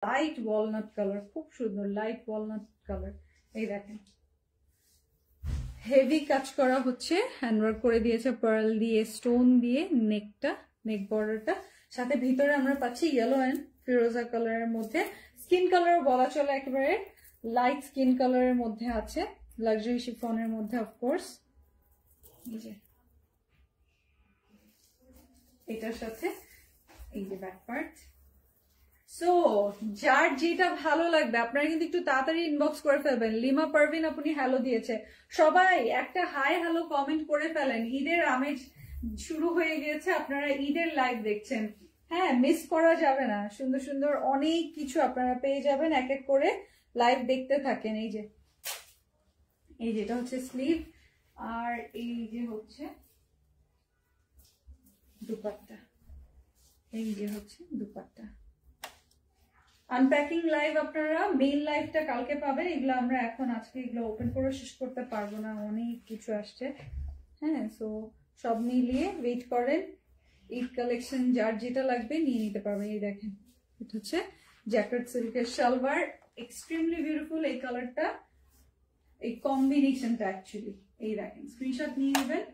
Light walnut colour, খুব সুন্দর light walnut colour. এই দেখেন হেভি কাজ করা হচ্ছে, হ্যান্ডওয়ার্ক করে দিয়েছে পার্ল দিয়ে, স্টোন দিয়ে নেকটা, নেক বর্ডারটা। সাথে ভিতরে আমরা পাচ্ছি ইয়েলো অ্যান্ড ফিরোজা কালারের মধ্যে, স্কিন কালার বলা চলে, একেবারে লাইট স্কিন কালারের মধ্যে আছে, লাক্সারি শিফনের মধ্যে অফকোর্স। এই যে এটার সাথে এই যে ব্যাক পার্ট। সো যার যেটা ভালো লাগবে আপনারা কিন্তু একটু তাড়াতাড়ি ইনবক্স করে ফেলবেন। লিমা পারভিন আপনি হ্যালো দিয়েছে, সবাই একটা হাই হ্যালো কমেন্ট করে ফেলেন। ঈদের আমেজ শুরু হয়ে গিয়েছে, আপনারা ঈদের লাইভ দেখছেন, হ্যাঁ মিস করা যাবে না। সুন্দর সুন্দর অনেক কিছু আপনারা পেয়ে যাবেন, এক এক করে লাইভ দেখতে থাকেন। এই যে যেটা হচ্ছে স্লিভ, আর এই যে হচ্ছে দুপাট্টা, এই যে হচ্ছে দুপাট্টা। আনপ্যাকিং লাইভ আপনারা মেইন লাইভটা কালকে পাবেন, এগুলো আমরা এখন আজকে এগুলো ওপেন করে শেষ করতে পারবো না, অনেক কিছু আসছে। হ্যাঁ, সো সব মিলিয়ে ওয়েট করেন, ঈদ কালেকশন যার যেটা লাগবে নিয়ে নিতে পারবেন। এই দেখেন এটা হচ্ছে জ্যাকেট সিল্কের সালোয়ার, এক্সট্রিমলি বিউটিফুল এই কালারটা, এই কম্বিনেশনটা অ্যাকচুয়ালি। এই দেখেন স্ক্রিনশট নিয়ে নেবেন।